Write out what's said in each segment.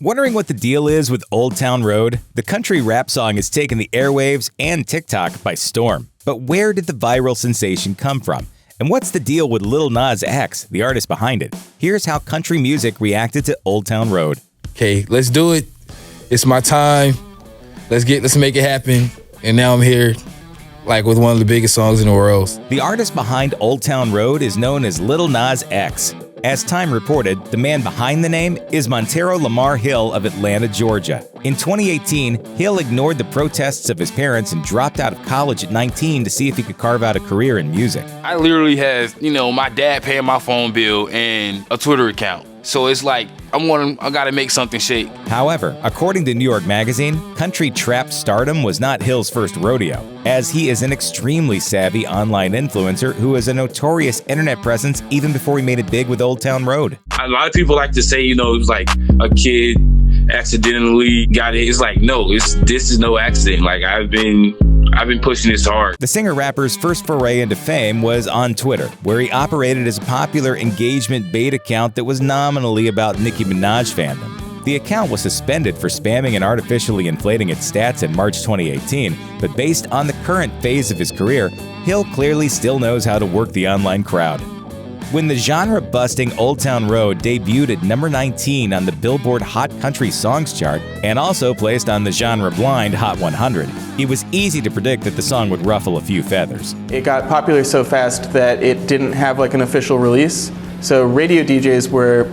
Wondering what the deal is with Old Town Road? The country rap song has taken the airwaves and TikTok by storm. But where did the viral sensation come from? And what's the deal with Lil Nas X, the artist behind it? Here's how country music reacted to Old Town Road. Okay, let's do it. It's my time. Let's make it happen. And now I'm here, with one of the biggest songs in the world. The artist behind Old Town Road is known as Lil Nas X. As Time reported, the man behind the name is Montero Lamar Hill of Atlanta, Georgia. In 2018, Hill ignored the protests of his parents and dropped out of college at 19 to see if he could carve out a career in music. I literally have, my dad paying my phone bill and a Twitter account. So it's like, I gotta make something shake. However, according to New York Magazine, country trap stardom was not Hill's first rodeo, as he is an extremely savvy online influencer who has a notorious internet presence even before he made it big with Old Town Road. A lot of people like to say, it was like a kid accidentally got it. It's like, no, this is no accident. I've been pushing this hard. The singer-rapper's first foray into fame was on Twitter, where he operated as a popular engagement bait account that was nominally about Nicki Minaj fandom. The account was suspended for spamming and artificially inflating its stats in March 2018, but based on the current phase of his career, Hill clearly still knows how to work the online crowd. When the genre-busting Old Town Road debuted at number 19 on the Billboard Hot Country Songs chart and also placed on the genre-blind Hot 100, it was easy to predict that the song would ruffle a few feathers. It got popular so fast that it didn't have an official release, so radio DJs were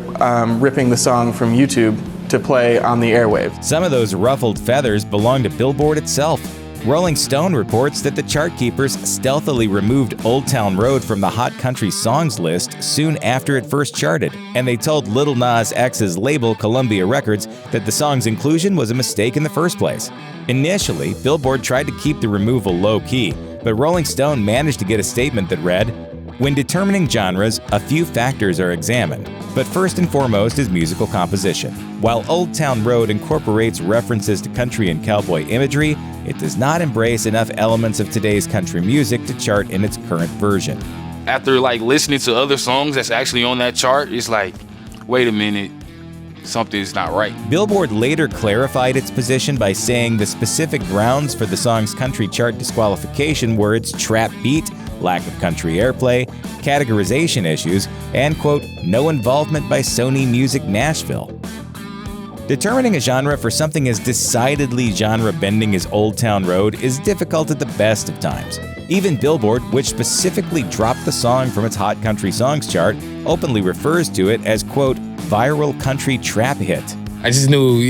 ripping the song from YouTube to play on the airwaves. Some of those ruffled feathers belong to Billboard itself. Rolling Stone reports that the chart keepers stealthily removed Old Town Road from the Hot Country Songs list soon after it first charted, and they told Lil Nas X's label Columbia Records that the song's inclusion was a mistake in the first place. Initially, Billboard tried to keep the removal low-key, but Rolling Stone managed to get a statement that read, "When determining genres, a few factors are examined, but first and foremost is musical composition. While Old Town Road incorporates references to country and cowboy imagery, it does not embrace enough elements of today's country music to chart in its current version." After listening to other songs that's actually on that chart, it's like, wait a minute, something's not right. Billboard later clarified its position by saying the specific grounds for the song's country chart disqualification were its trap beat, lack of country airplay, categorization issues, and, quote, no involvement by Sony Music Nashville. Determining a genre for something as decidedly genre-bending as Old Town Road is difficult at the best of times. Even Billboard, which specifically dropped the song from its Hot Country Songs chart, openly refers to it as, quote, viral country trap hit. I just knew,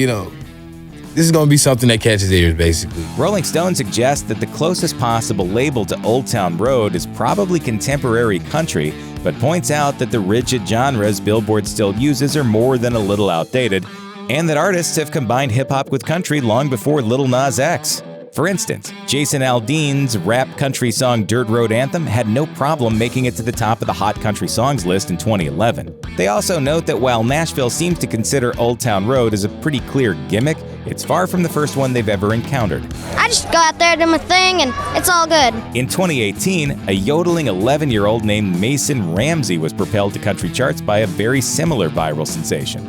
this is going to be something that catches ears, basically. Rolling Stone suggests that the closest possible label to Old Town Road is probably contemporary country, but points out that the rigid genres Billboard still uses are more than a little outdated, and that artists have combined hip-hop with country long before Lil Nas X. For instance, Jason Aldean's rap country song Dirt Road Anthem had no problem making it to the top of the Hot Country Songs list in 2011. They also note that while Nashville seems to consider Old Town Road as a pretty clear gimmick, it's far from the first one they've ever encountered. I just go out there, do my thing, and it's all good. In 2018, a yodeling 11-year-old named Mason Ramsey was propelled to country charts by a very similar viral sensation.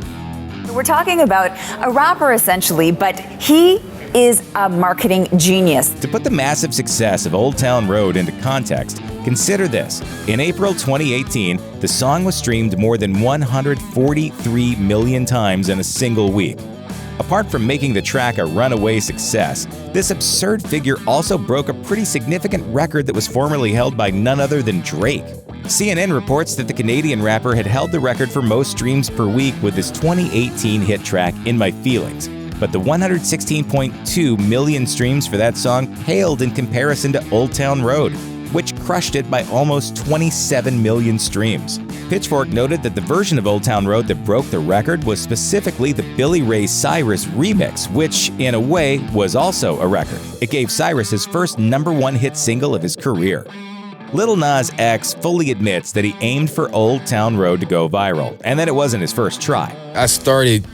We're talking about a rapper essentially, but he is a marketing genius. To put the massive success of Old Town Road into context, consider this. In April 2018, the song was streamed more than 143 million times in a single week. Apart from making the track a runaway success, this absurd figure also broke a pretty significant record that was formerly held by none other than Drake. CNN reports that the Canadian rapper had held the record for most streams per week with his 2018 hit track, In My Feelings. But the 116.2 million streams for that song paled in comparison to Old Town Road, which crushed it by almost 27 million streams. Pitchfork noted that the version of Old Town Road that broke the record was specifically the Billy Ray Cyrus remix, which, in a way, was also a record. It gave Cyrus his first #1 hit single of his career. Lil Nas X fully admits that he aimed for Old Town Road to go viral, and that it wasn't his first try. I started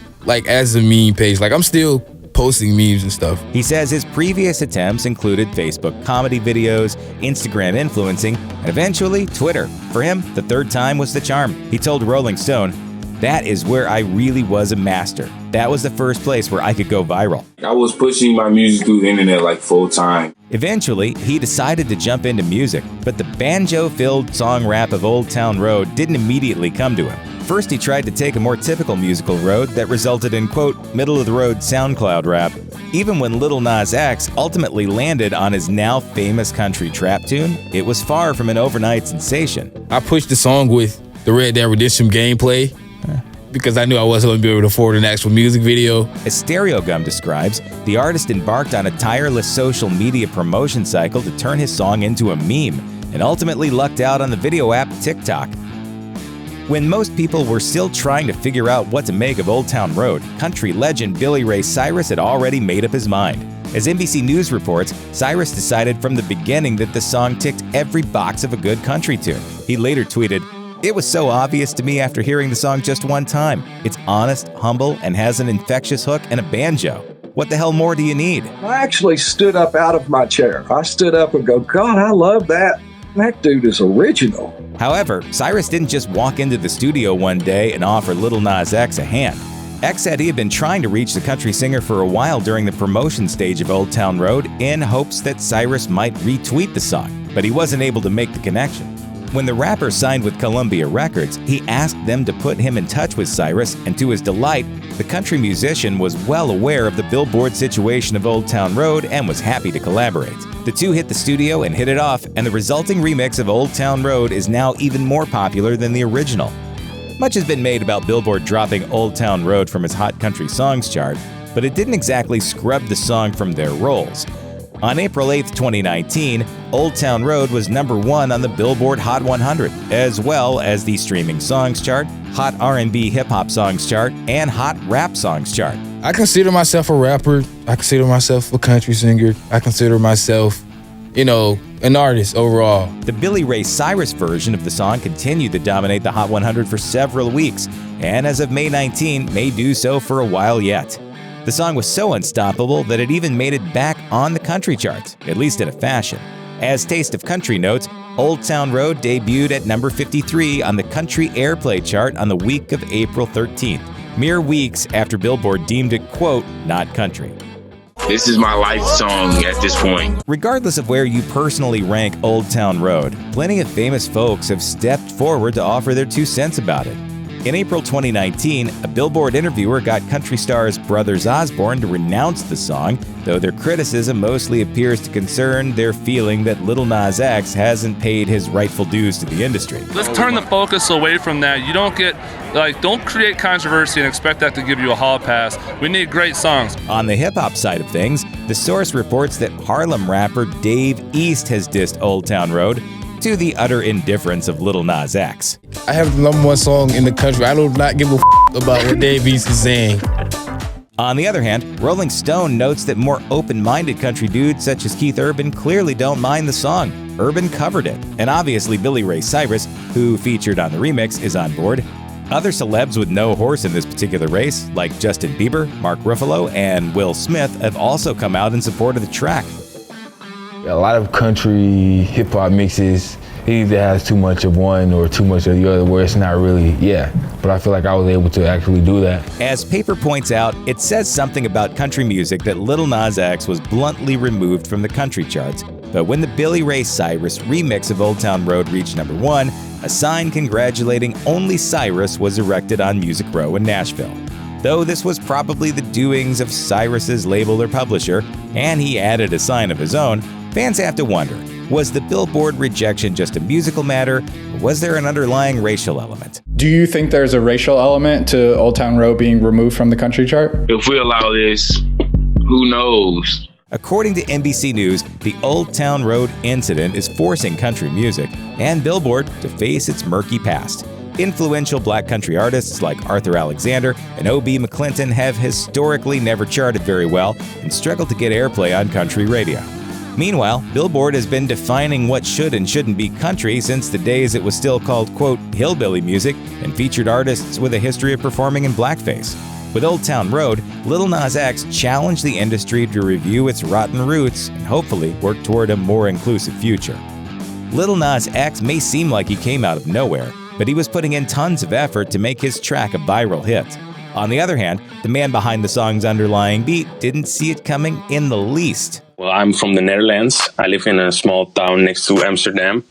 as a meme page. I'm still posting memes and stuff. He says his previous attempts included Facebook comedy videos, Instagram influencing, and eventually Twitter. For him, the third time was the charm. He told Rolling Stone, That is where I really was a master. That was the first place where I could go viral. I was pushing my music through the internet like full time. Eventually, he decided to jump into music, but the banjo-filled song rap of Old Town Road didn't immediately come to him. First, he tried to take a more typical musical road that resulted in, quote, middle-of-the-road SoundCloud rap. Even when Lil Nas X ultimately landed on his now famous country trap tune, it was far from an overnight sensation. I pushed the song with the Red Dead Redemption gameplay because I knew I wasn't going to be able to afford an actual music video. As Stereogum describes, the artist embarked on a tireless social media promotion cycle to turn his song into a meme, and ultimately lucked out on the video app TikTok. When most people were still trying to figure out what to make of Old Town Road, country legend Billy Ray Cyrus had already made up his mind. As NBC News reports, Cyrus decided from the beginning that the song ticked every box of a good country tune. He later tweeted, "It was so obvious to me after hearing the song just one time. It's honest, humble, and has an infectious hook and a banjo. What the hell more do you need?" I actually stood up out of my chair. I stood up and go, God, I love that. That dude is original. However, Cyrus didn't just walk into the studio one day and offer Lil Nas X a hand. X said he had been trying to reach the country singer for a while during the promotion stage of Old Town Road in hopes that Cyrus might retweet the song, but he wasn't able to make the connection. When the rapper signed with Columbia Records, he asked them to put him in touch with Cyrus, and to his delight, the country musician was well aware of the Billboard situation of Old Town Road and was happy to collaborate. The two hit the studio and hit it off, and the resulting remix of Old Town Road is now even more popular than the original. Much has been made about Billboard dropping Old Town Road from its Hot Country Songs chart, but it didn't exactly scrub the song from their rolls. On April 8, 2019, Old Town Road was #1 on the Billboard Hot 100, as well as the Streaming Songs chart, Hot R&B Hip Hop Songs chart, and Hot Rap Songs chart. I consider myself a rapper. I consider myself a country singer. I consider myself, an artist overall. The Billy Ray Cyrus version of the song continued to dominate the Hot 100 for several weeks, and as of May 19, may do so for a while yet. The song was so unstoppable that it even made it back on the country charts, at least in a fashion. As Taste of Country notes, Old Town Road debuted at number 53 on the Country Airplay chart on the week of April 13th, mere weeks after Billboard deemed it, quote, not country. This is my life song at this point. Regardless of where you personally rank Old Town Road, plenty of famous folks have stepped forward to offer their 2 cents about it. In April 2019, a Billboard interviewer got country stars Brothers Osborne to renounce the song, though their criticism mostly appears to concern their feeling that Lil Nas X hasn't paid his rightful dues to the industry. Let's turn the focus away from that. You don't create controversy and expect that to give you a hall pass. We need great songs. On the hip-hop side of things, the source reports that Harlem rapper Dave East has dissed Old Town Road, to the utter indifference of Lil Nas X. I have the #1 song in the country. I do not give a about what Dave East is saying. On the other hand, Rolling Stone notes that more open-minded country dudes such as Keith Urban clearly don't mind the song. Urban covered it, and obviously Billy Ray Cyrus, who featured on the remix, is on board. Other celebs with no horse in this particular race, like Justin Bieber, Mark Ruffalo, and Will Smith, have also come out in support of the track. A lot of country hip-hop mixes, it either has too much of one or too much of the other, where it's not really, but I feel like I was able to actually do that. As Paper points out, it says something about country music that Lil Nas X was bluntly removed from the country charts. But when the Billy Ray Cyrus remix of Old Town Road reached #1, a sign congratulating only Cyrus was erected on Music Row in Nashville. Though this was probably the doings of Cyrus's label or publisher, and he added a sign of his own, fans have to wonder, was the Billboard rejection just a musical matter, or was there an underlying racial element? Do you think there's a racial element to Old Town Road being removed from the country chart? If we allow this, who knows? According to NBC News, the Old Town Road incident is forcing country music and Billboard to face its murky past. Influential black country artists like Arthur Alexander and O.B. McClinton have historically never charted very well and struggled to get airplay on country radio. Meanwhile, Billboard has been defining what should and shouldn't be country since the days it was still called, quote, hillbilly music and featured artists with a history of performing in blackface. With Old Town Road, Lil Nas X challenged the industry to review its rotten roots and hopefully work toward a more inclusive future. Lil Nas X may seem like he came out of nowhere, but he was putting in tons of effort to make his track a viral hit. On the other hand, the man behind the song's underlying beat didn't see it coming in the least. Well, I'm from the Netherlands. I live in a small town next to Amsterdam.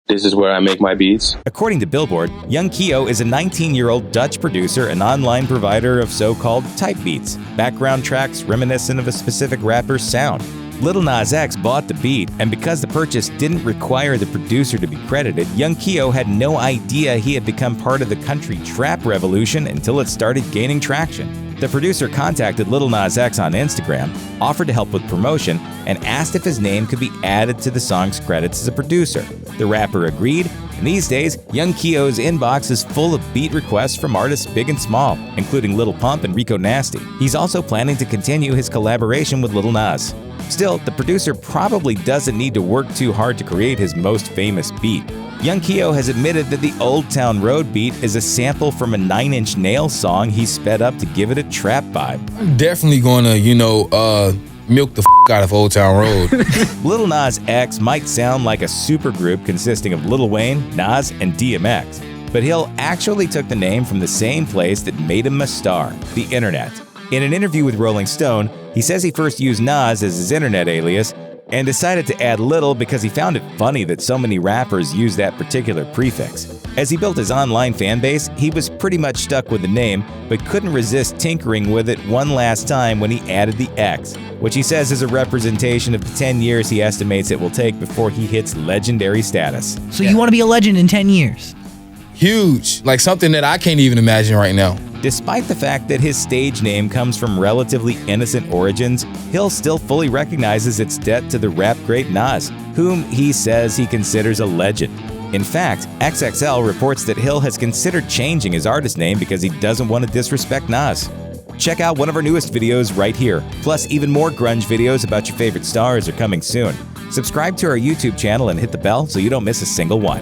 This is where I make my beats. According to Billboard, Young Keo is a 19-year-old Dutch producer and online provider of so-called type beats, background tracks reminiscent of a specific rapper's sound. Lil Nas X bought the beat, and because the purchase didn't require the producer to be credited, Young Keo had no idea he had become part of the country trap revolution until it started gaining traction. The producer contacted Lil Nas X on Instagram, offered to help with promotion, and asked if his name could be added to the song's credits as a producer. The rapper agreed, and these days, Young Keo's inbox is full of beat requests from artists big and small, including Lil Pump and Rico Nasty. He's also planning to continue his collaboration with Lil Nas. Still, the producer probably doesn't need to work too hard to create his most famous beat. Young Keo has admitted that the Old Town Road beat is a sample from a 9 Inch Nails song he sped up to give it a trap vibe. I'm definitely gonna, milk the out of Old Town Road. Lil Nas X might sound like a supergroup consisting of Lil Wayne, Nas, and DMX, but Hill actually took the name from the same place that made him a star, the internet. In an interview with Rolling Stone, he says he first used Nas as his internet alias and decided to add Little because he found it funny that so many rappers use that particular prefix. As he built his online fan base, he was pretty much stuck with the name, but couldn't resist tinkering with it one last time when he added the X, which he says is a representation of the 10 years he estimates it will take before he hits legendary status. So you want to be a legend in 10 years? Huge. Like something that I can't even imagine right now. Despite the fact that his stage name comes from relatively innocent origins, Hill still fully recognizes its debt to the rap great Nas, whom he says he considers a legend. In fact, XXL reports that Hill has considered changing his artist name because he doesn't want to disrespect Nas. Check out one of our newest videos right here. Plus, even more grunge videos about your favorite stars are coming soon. Subscribe to our YouTube channel and hit the bell so you don't miss a single one.